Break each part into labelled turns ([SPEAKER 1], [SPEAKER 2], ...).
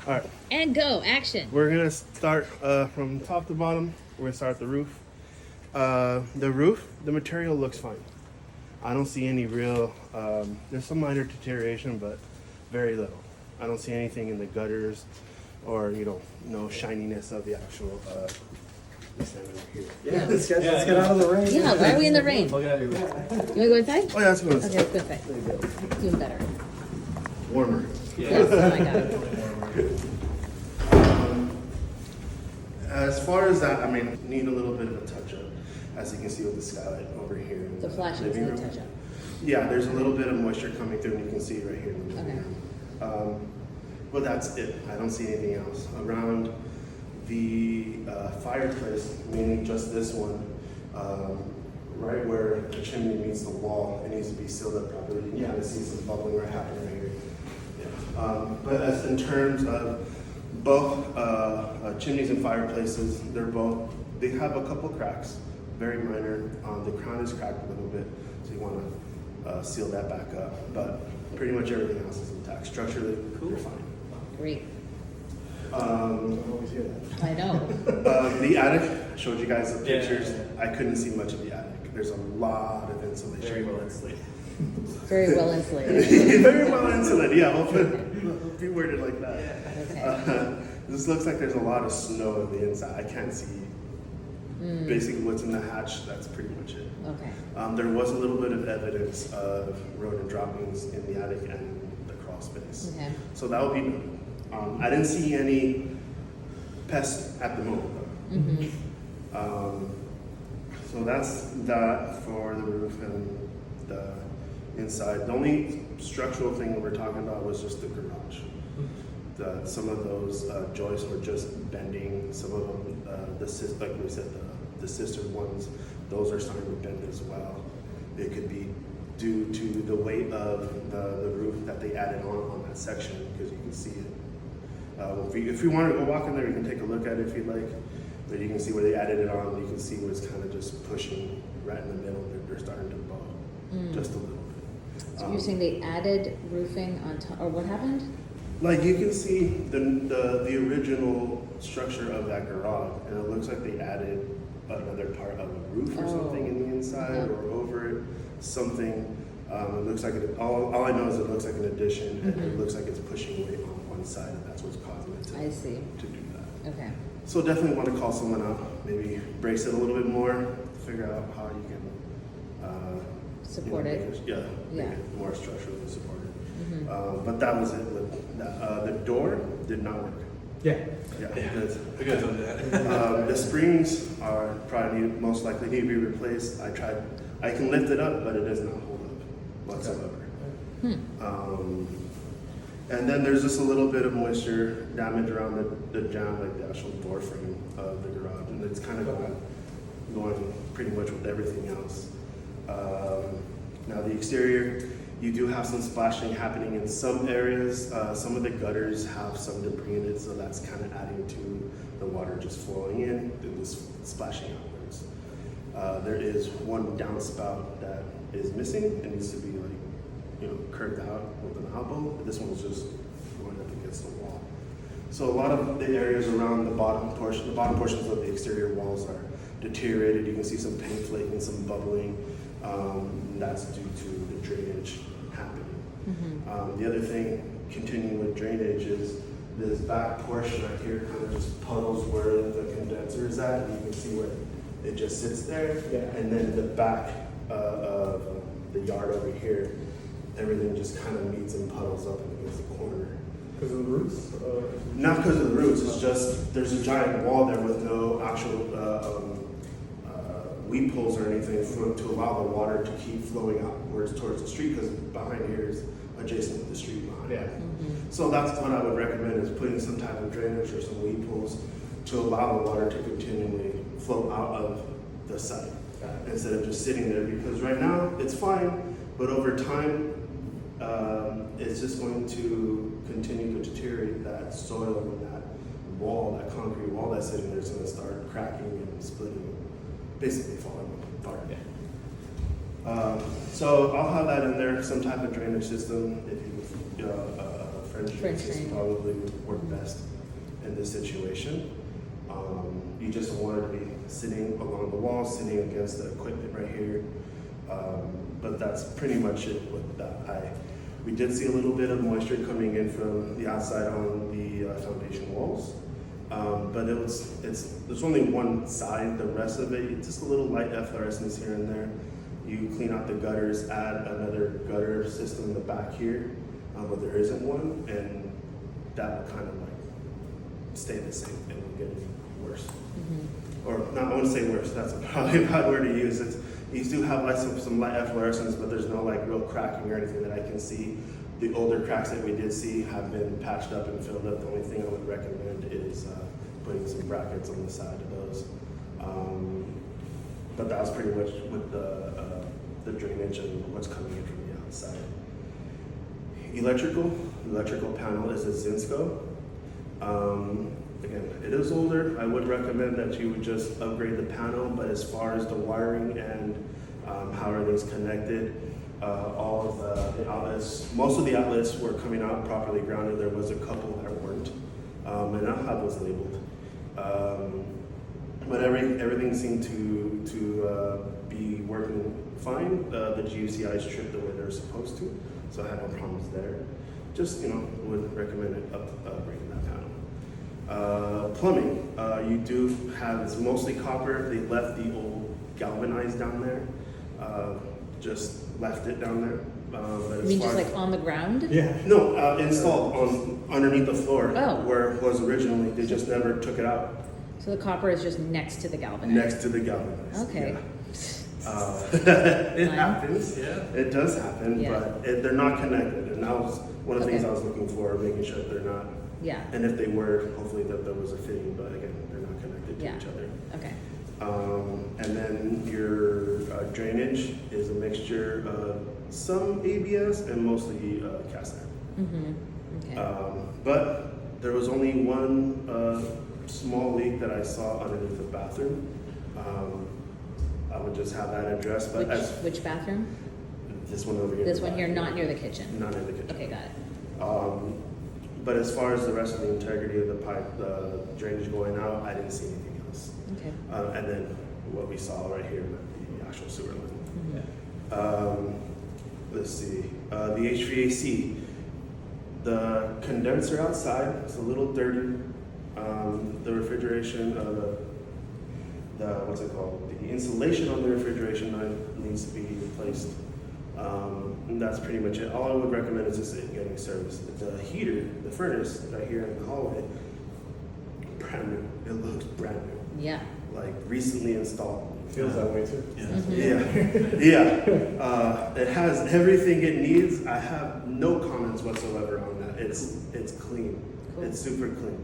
[SPEAKER 1] All right.
[SPEAKER 2] And go, action.
[SPEAKER 1] We're gonna start from top to bottom. We're gonna start at the roof. The roof, the material looks fine. I don't see any real, there's some minor deterioration, but very little. I don't see anything in the gutters or, no shininess of the actual, this end over here.
[SPEAKER 3] Yeah, let's get out of the rain.
[SPEAKER 2] Yeah, why are we in the rain?
[SPEAKER 3] Look at you.
[SPEAKER 2] You want to go inside?
[SPEAKER 1] Oh yeah, let's go
[SPEAKER 2] Okay,
[SPEAKER 1] inside.
[SPEAKER 2] let's go inside. Doing better.
[SPEAKER 1] Warmer.
[SPEAKER 2] Yes, oh my God.
[SPEAKER 1] As far as that, need a little bit of a touch up. As you can see with the skylight over here. In
[SPEAKER 2] The flashing is
[SPEAKER 1] living
[SPEAKER 2] a
[SPEAKER 1] room.
[SPEAKER 2] touch up.
[SPEAKER 1] Yeah, there's a little bit of moisture coming through, and you can see it right here in the living room. But that's it. I don't see anything else. Around the fireplace, meaning just this one, right where the chimney meets the wall, it needs to be sealed up properly. You can kind of see some bubbling right happening right here. Yeah. But as in terms of both chimneys and fireplaces, they have a couple cracks, very minor. The crown is cracked a little bit, so you want to seal that back up. But pretty much everything else is intact. Structurally, they're fine.
[SPEAKER 2] Great.
[SPEAKER 3] Always hear that.
[SPEAKER 2] I know.
[SPEAKER 1] The attic, I showed you guys the pictures. I couldn't see much of the attic. There's a lot of insulation.
[SPEAKER 3] Very well insulated.
[SPEAKER 2] Very well insulated.
[SPEAKER 1] Very well insulated, yeah. We'll be worded like that.
[SPEAKER 2] Okay.
[SPEAKER 1] This looks like there's a lot of snow on the inside. I can't see basically what's in the hatch. That's pretty much it.
[SPEAKER 2] Okay.
[SPEAKER 1] There was a little bit of evidence of rodent droppings in the attic and the crawl space.
[SPEAKER 2] Okay.
[SPEAKER 1] So that would be noted. I didn't see any pests at the moment. So that's that for the roof and the inside. The only structural thing that we're talking about was just the garage. Some of those joists were just bending. Some of them, like we said, the sister ones, those are starting to bend as well. It could be due to the weight of the roof that they added on that section, because you can see it. If you want to go walk in there, you can take a look at it if you'd like. But you can see where they added it on. You can see where it's kind of just pushing right in the middle. They're starting to bow just a little bit.
[SPEAKER 2] So you're saying they added roofing on top, or what happened?
[SPEAKER 1] Like you can see the original structure of that garage, and it looks like they added another part of a roof or something in the inside or over it. Something. It looks like all I know is it looks like an addition, and it looks like it's pushing weight on one side, and that's what's causing it to do that.
[SPEAKER 2] Okay.
[SPEAKER 1] So definitely want to call someone out, maybe brace it a little bit more, figure out how you can
[SPEAKER 2] Support it.
[SPEAKER 1] make it more structurally supported. But that was it with that. The door did not work.
[SPEAKER 3] Yeah.
[SPEAKER 1] I got that. The springs are probably most likely need to be replaced. I can lift it up, but it does not hold up whatsoever. And then there's just a little bit of moisture damage around the jamb, like the actual door frame of the garage, and it's kind of going pretty much with everything else. Now the exterior, you do have some splashing happening in some areas. Some of the gutters have some debris in it, so that's kind of adding to the water just flowing in and just splashing outwards. There is one downspout that is missing. It needs to be curved out with an elbow. This one's just going up against the wall. So a lot of the areas around the bottom portions of the exterior walls are deteriorated. You can see some paint flaking, some bubbling. That's due to the drainage happening. The other thing, continuing with drainage, is this back portion right here kind of just puddles where the condenser is at, and you can see where it just sits there. And then the back of the yard over here, everything just kind of meets and puddles up against the corner.
[SPEAKER 3] Because of the roots?
[SPEAKER 1] Not because of the roots, it's just there's a giant wall there with no actual weed poles or anything to allow the water to keep flowing outwards towards the street, because behind here is adjacent to the street behind. So that's what I would recommend, is putting some type of drainage or some weed poles to allow the water to continually flow out of the site instead of just sitting there, because right now it's fine, but over time it's just going to continue to deteriorate. That soil and that wall, that concrete wall that's sitting there, is going to start cracking and splitting, basically falling apart. So I'll have that in there, some type of drainage system, if you French
[SPEAKER 2] French
[SPEAKER 1] drains
[SPEAKER 2] drain.
[SPEAKER 1] probably would work best in this situation. You just don't want it to be sitting along the wall, sitting against the equipment right here. But that's pretty much it with that. We did see a little bit of moisture coming in from the outside on the foundation walls. But there's only one side. The rest of it, it's just a little light efflorescence here and there. You clean out the gutters, add another gutter system in the back here, but there isn't one, and that will kind of like stay the same. It will get worse. Or not, I wouldn't say worse. That's probably a bad word to use. You do have like some light efflorescence, but there's no like real cracking or anything that I can see. The older cracks that we did see have been patched up and filled up. The only thing I would recommend is putting some brackets on the side of those. But that was pretty much with the drainage and what's coming in from the outside. Electrical panel is a Zinsco. Again, it is older. I would recommend that you would just upgrade the panel, but as far as the wiring and how everything's connected, all of the outlets, most of the outlets were coming out properly grounded. There was a couple that weren't, and I'll have those labeled. But everything seemed to be working fine. The GUCIs tripped the way they're supposed to, so I had no problems there. Just, would recommend upgrading that panel. Plumbing, you do have, it's mostly copper. They left the old galvanized down there, just left it down there. But
[SPEAKER 2] You mean just like on the ground?
[SPEAKER 3] Yeah.
[SPEAKER 1] No, installed underneath the floor
[SPEAKER 2] Oh.
[SPEAKER 1] where it was originally. They just never took it out.
[SPEAKER 2] So the copper is just next to the galvanized?
[SPEAKER 1] Next to the galvanized.
[SPEAKER 2] Okay.
[SPEAKER 1] Yeah. It
[SPEAKER 2] Fine.
[SPEAKER 1] happens.
[SPEAKER 3] Yeah.
[SPEAKER 1] It does happen,
[SPEAKER 2] Yeah.
[SPEAKER 1] but they're not connected. And that was one of the things
[SPEAKER 2] Okay.
[SPEAKER 1] I was looking for, making sure that they're not.
[SPEAKER 2] Yeah,
[SPEAKER 1] And if they were, hopefully that there was a fitting, but again, they're not connected to
[SPEAKER 2] Yeah.
[SPEAKER 1] each other.
[SPEAKER 2] okay.
[SPEAKER 1] And then your drainage is a mixture of some ABS and mostly cast iron.
[SPEAKER 2] Okay.
[SPEAKER 1] But there was only one small leak that I saw underneath the bathroom. I would just have that addressed, but
[SPEAKER 2] Which bathroom?
[SPEAKER 1] this one over here.
[SPEAKER 2] This one here, not near the kitchen?
[SPEAKER 1] Not in the kitchen.
[SPEAKER 2] Okay, got it.
[SPEAKER 1] But as far as the rest of the integrity of the pipe, the drainage going out, I didn't see anything else.
[SPEAKER 2] Okay.
[SPEAKER 1] And then what we saw right here, the actual sewer line.
[SPEAKER 2] Mhm.
[SPEAKER 1] Let's see, the HVAC, the condenser outside is a little dirty. The refrigeration, what's it called? The insulation on the refrigeration line needs to be replaced. And that's pretty much it. All I would recommend is just getting service. The heater, the furnace right here in the hallway, brand new. It looks brand new,
[SPEAKER 2] Yeah.
[SPEAKER 1] like recently installed.
[SPEAKER 3] Feels that way too.
[SPEAKER 1] Yeah. It has everything it needs. I have no comments whatsoever on that. It's clean.
[SPEAKER 2] Cool.
[SPEAKER 1] It's super clean.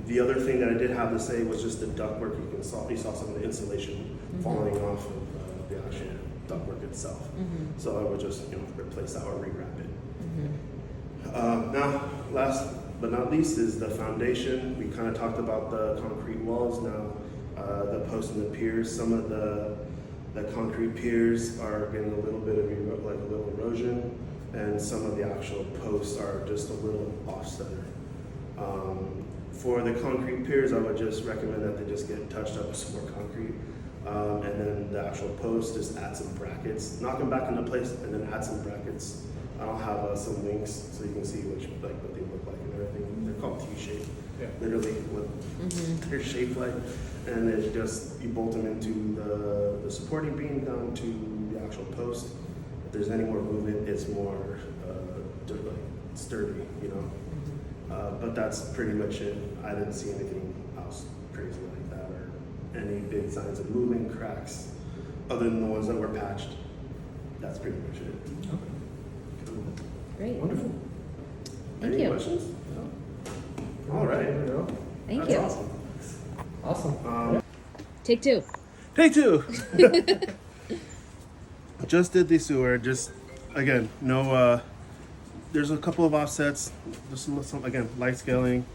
[SPEAKER 1] The other thing that I did have to say was just the ductwork. You saw some of the insulation falling off of the actual ductwork itself. So I would just replace that or rewrap it. Now, last but not least is the foundation. We kind of talked about the concrete walls. Now, the posts and the piers. Some of the concrete piers are getting a little bit of a little erosion, and some of the actual posts are just a little off center. For the concrete piers, I would just recommend that they just get touched up with some more concrete. And then the actual post, just add some brackets, knock them back into place, and then add some brackets. I'll have some links so you can see what they look like and everything. They're called T-shape, literally what they're shaped like. And it's just, you bolt them into the supporting beam down to the actual post. If there's any more movement, it's more sturdy, But that's pretty much it. I didn't see anything else crazy like that or any big signs of movement, cracks, other than the ones that were patched. That's pretty much it.
[SPEAKER 2] Great.
[SPEAKER 3] Wonderful.
[SPEAKER 2] Thank
[SPEAKER 1] Any
[SPEAKER 2] you.
[SPEAKER 1] questions? All right.
[SPEAKER 3] There we go.
[SPEAKER 2] Thank
[SPEAKER 1] That's
[SPEAKER 2] you.
[SPEAKER 1] awesome.
[SPEAKER 3] Awesome.
[SPEAKER 2] Take two.
[SPEAKER 1] Take two. Just did the sewer. Just again, no. There's a couple of offsets. Just some, again, light scaling.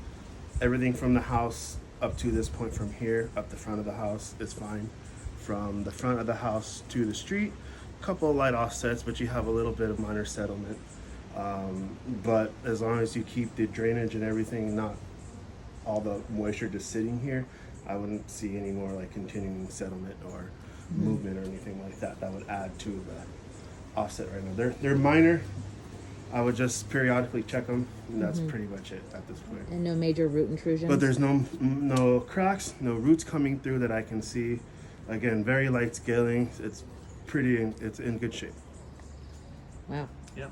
[SPEAKER 1] Everything from the house up to this point from here up the front of the house is fine. From the front of the house to the street, couple of light offsets, but you have a little bit of minor settlement. But as long as you keep the drainage and everything, not all the moisture just sitting here, I wouldn't see any more like continuing settlement or movement or anything like that. That would add to the offset right now. They're minor. I would just periodically check them, and that's pretty much it at this point.
[SPEAKER 2] And no major root intrusions?
[SPEAKER 1] But there's no cracks, no roots coming through that I can see. Again, very light scaling. It's in good shape.
[SPEAKER 2] Wow.
[SPEAKER 3] Yeah.